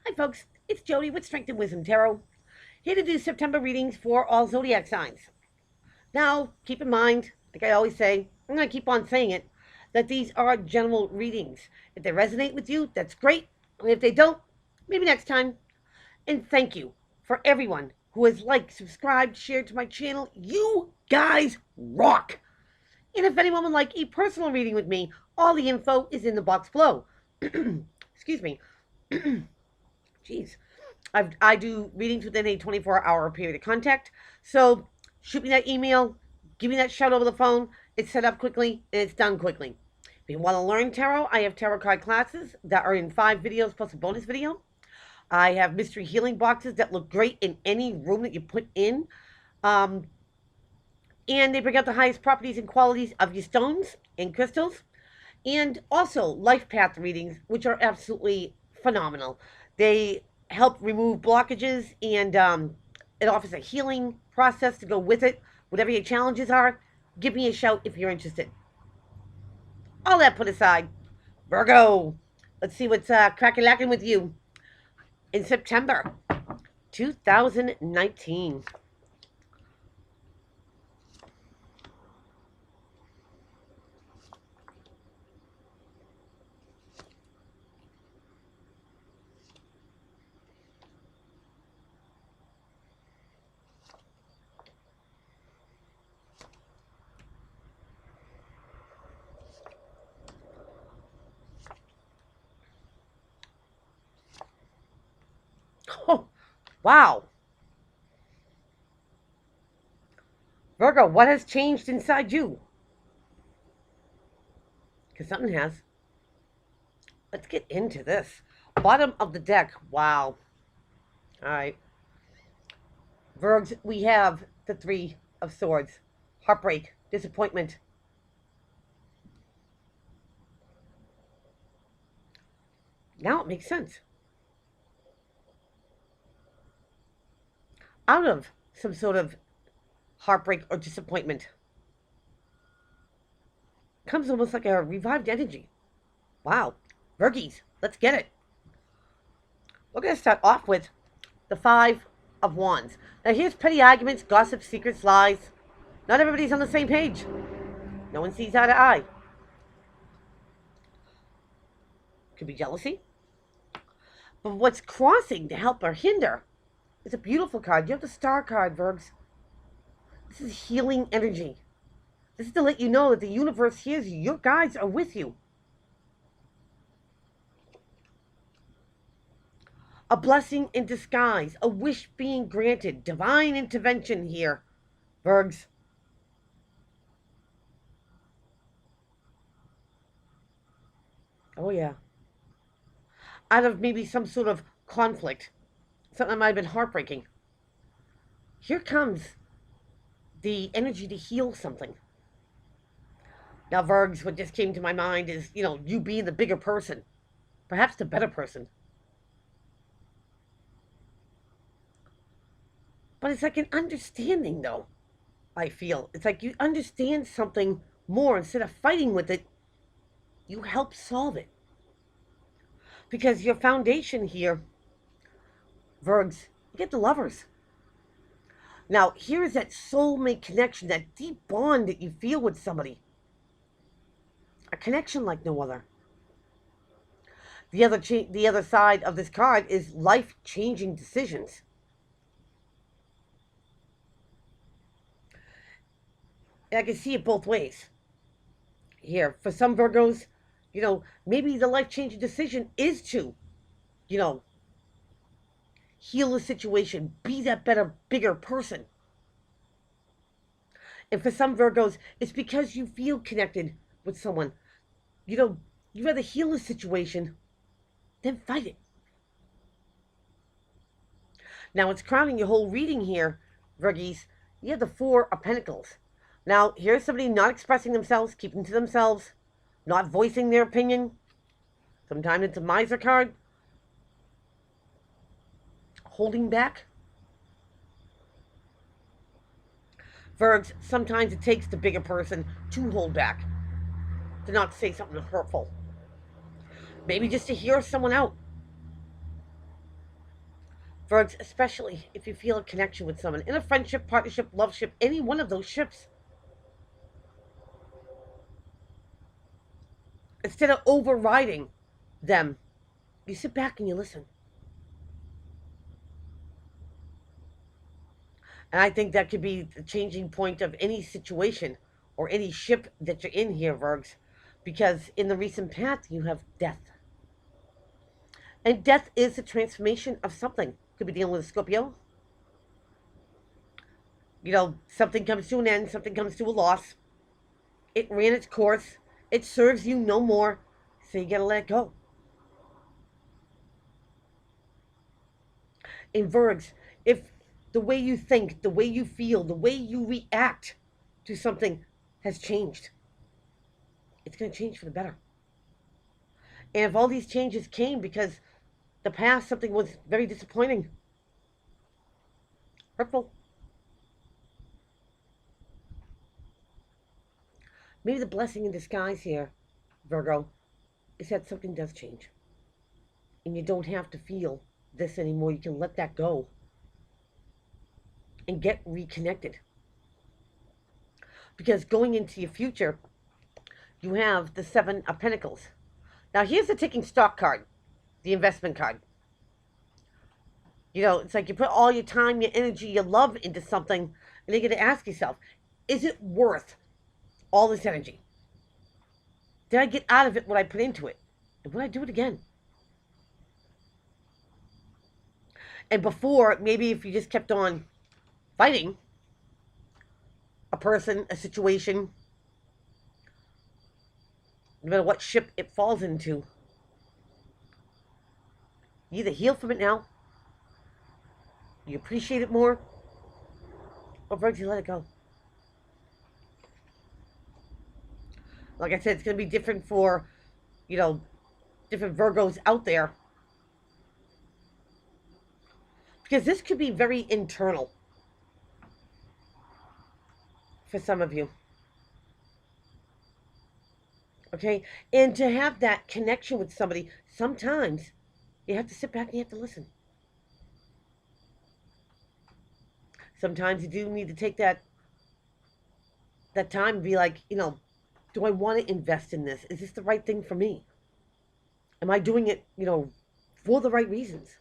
Hi, folks. It's Jody with Strength and Wisdom Tarot, here to do September readings for all zodiac signs. Now, keep in mind, like I always say, I'm going to keep on saying it, that these are general readings. If they resonate with you, that's great. And if they don't, maybe next time. And thank you for everyone who has liked, subscribed, shared to my channel. You guys rock. And if anyone would like a personal reading with me, all the info is in the box below. Excuse me. Jeez. I do readings within a 24-hour period of contact. So shoot me that email, give me that shout over the phone. It's set up quickly and it's done quickly. If you want to learn tarot, I have tarot card classes that are in 5 videos plus a bonus video. I have mystery healing boxes that look great in any room that you put in. And they bring out the highest properties and qualities of your stones and crystals. And also life path readings, which are absolutely phenomenal. They help remove blockages, and it offers a healing process to go with it. Whatever your challenges are, give me a shout if you're interested. All that put aside, Virgo, let's see what's cracking lacking with you in September 2019. Oh, wow. Virgo, what has changed inside you? Because something has. Let's get into this. Bottom of the deck. Wow. All right. Virgs, we have the Three of Swords. Heartbreak, disappointment. Now it makes sense. Out of some sort of heartbreak or disappointment comes almost like a revived energy. Wow. Virgies, let's get it. We're going to start off with the Five of Wands. Now here's petty arguments, gossip, secrets, lies. Not everybody's on the same page. No one sees eye to eye. Could be jealousy. But what's crossing to help or hinder is a beautiful card. You have the Star card, Virgs. This is healing energy. This is to let you know that the universe hears you. Your guides are with you. A blessing in disguise. A wish being granted. Divine intervention here, Virgs. Oh, yeah. Out of maybe some sort of conflict. Something that might have been heartbreaking. Here comes the energy to heal something. Now, Virgs, what just came to my mind is, you being the bigger person. Perhaps the better person. But it's like an understanding, though, I feel. It's like you understand something more. Instead of fighting with it, you help solve it. Because your foundation here, Virgs, you get the Lovers. Now, here is that soulmate connection, that deep bond that you feel with somebody. A connection like no other. The other side of this card is life-changing decisions. And I can see it both ways. Here, for some Virgos, maybe the life-changing decision is to, heal the situation, be that better, bigger person. And for some Virgos, it's because you feel connected with someone. You'd rather heal the situation than fight it. Now, it's crowning your whole reading here, Virgies. You have the Four of Pentacles. Now, here's somebody not expressing themselves, keeping to themselves, not voicing their opinion. Sometimes it's a miser card. Holding back. Virgs, sometimes it takes the bigger person to hold back, to not say something hurtful. Maybe just to hear someone out. Virgs, especially if you feel a connection with someone in a friendship, partnership, love ship, any one of those ships. Instead of overriding them, you sit back and you listen. And I think that could be the changing point of any situation or any ship that you're in here, Virgs. Because in the recent past, you have death. And death is a transformation of something. Could be dealing with a Scorpio. Something comes to an end, something comes to a loss. It ran its course. It serves you no more. So you gotta let it go. In Virgs, if the way you think, the way you feel, the way you react to something has changed, it's going to change for the better. And if all these changes came because the past something was very disappointing, hurtful, maybe the blessing in disguise here, Virgo, is that something does change. And you don't have to feel this anymore. You can let that go and get reconnected. Because going into your future, you have the Seven of Pentacles. Now, here's the taking stock card, the investment card. It's like you put all your time, your energy, your love into something, and you're going to ask yourself, is it worth all this energy? Did I get out of it what I put into it? And would I do it again? And before, maybe if you just kept on fighting a person, a situation, no matter what ship it falls into, you either heal from it now, you appreciate it more, or Virgo, you let it go. Like I said, it's going to be different for, different Virgos out there. Because this could be very internal for some of you. Okay? And to have that connection with somebody, sometimes you have to sit back and you have to listen. Sometimes you do need to take that time and be like, do I want to invest in this? Is this the right thing for me? Am I doing it, for the right reasons?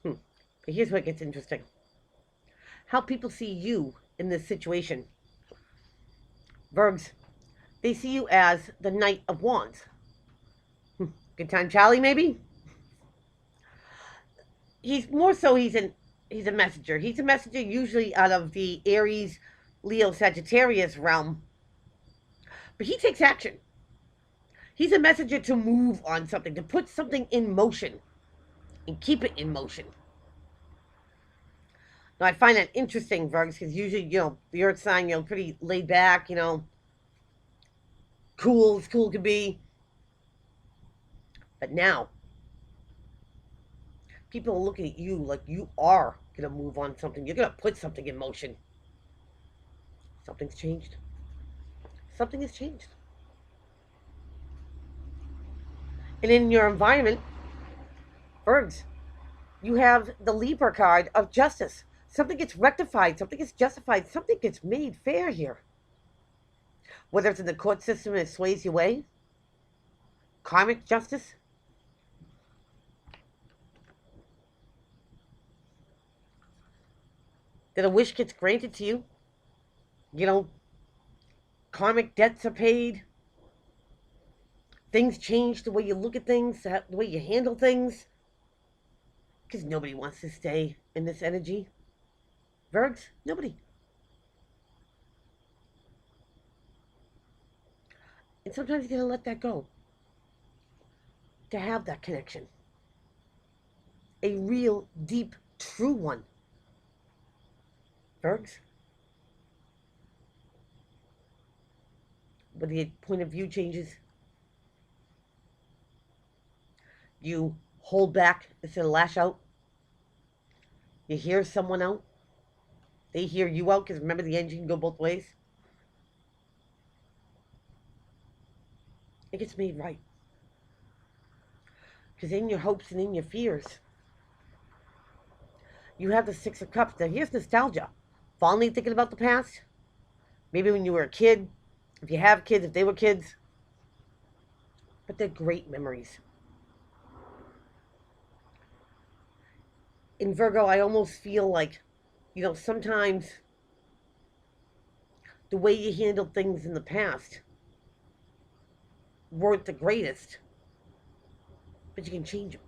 But here's where it gets interesting. How people see you in this situation. Virgs, they see you as the Knight of Wands. Good time, Charlie, maybe? He's more so, he's a messenger. He's a messenger usually out of the Aries, Leo, Sagittarius realm. But he takes action. He's a messenger to move on something, to put something in motion and keep it in motion. Now, I find that interesting, Virgs, because usually, the earth sign, pretty laid back, cool as cool could be. But now, people are looking at you like you are going to move on something. You're going to put something in motion. Something's changed. Something has changed. And in your environment, Virgs, you have the Libra card of justice. Something gets rectified, something gets justified, something gets made fair here. Whether it's in the court system and it sways your way, karmic justice, that a wish gets granted to you, karmic debts are paid, things change the way you look at things, the way you handle things, because nobody wants to stay in this energy. Virgs, nobody. And sometimes you gotta let that go to have that connection. A real, deep, true one. Virgs. When the point of view changes, you hold back instead of lash out. You hear someone out. They hear you out, because remember, the engine can go both ways. It gets made right. Because in your hopes and in your fears, You have the Six of Cups. Now, here's nostalgia. Fondly thinking about the past. Maybe when you were a kid. If you have kids, if they were kids. But they're great memories. In Virgo, I almost feel like, sometimes the way you handled things in the past weren't the greatest, but you can change them.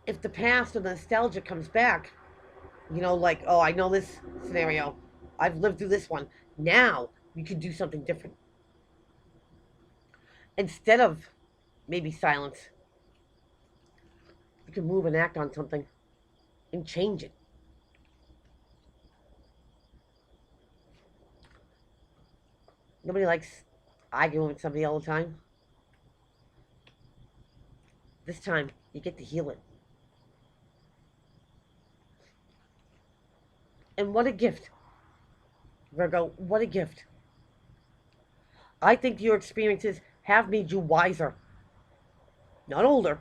If the past or the nostalgia comes back, like, oh, I know this scenario, I've lived through this one. Now you can do something different. Instead of maybe silence, you can move and act on something and change it. Nobody likes arguing with somebody all the time. This time, you get to heal it. And what a gift, Virgo, what a gift. I think your experiences have made you wiser, not older.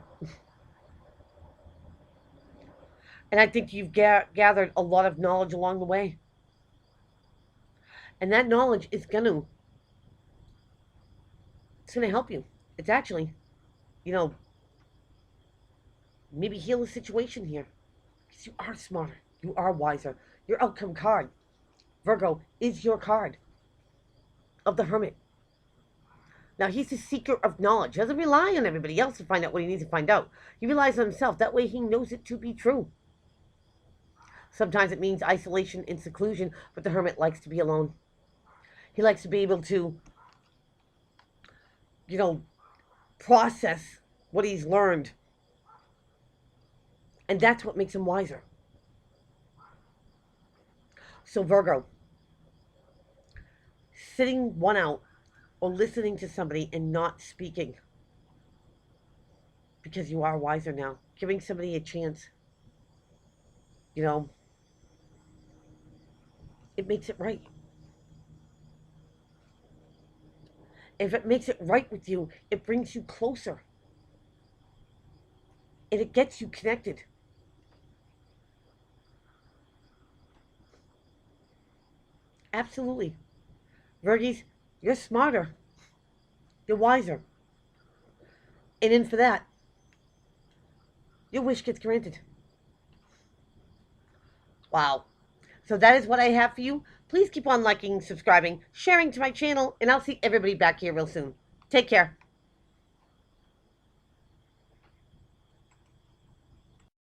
And I think you've gathered a lot of knowledge along the way. And that knowledge is it's gonna help you. It's actually, you know, maybe heal a situation here. Because you are smarter. You are wiser. Your outcome card, Virgo, is your card of the Hermit. Now, he's the seeker of knowledge. He doesn't rely on everybody else to find out what he needs to find out. He relies on himself. That way he knows it to be true. Sometimes it means isolation and seclusion, but the Hermit likes to be alone. He likes to be able to, process what he's learned. And that's what makes him wiser. So, Virgo, sitting one out or listening to somebody and not speaking because you are wiser now, giving somebody a chance, it makes it right. If it makes it right with you, it brings you closer. And it gets you connected. Absolutely. Virgies, you're smarter. You're wiser. And in for that, your wish gets granted. Wow. So that is what I have for you. Please keep on liking, subscribing, sharing to my channel, and I'll see everybody back here real soon. Take care.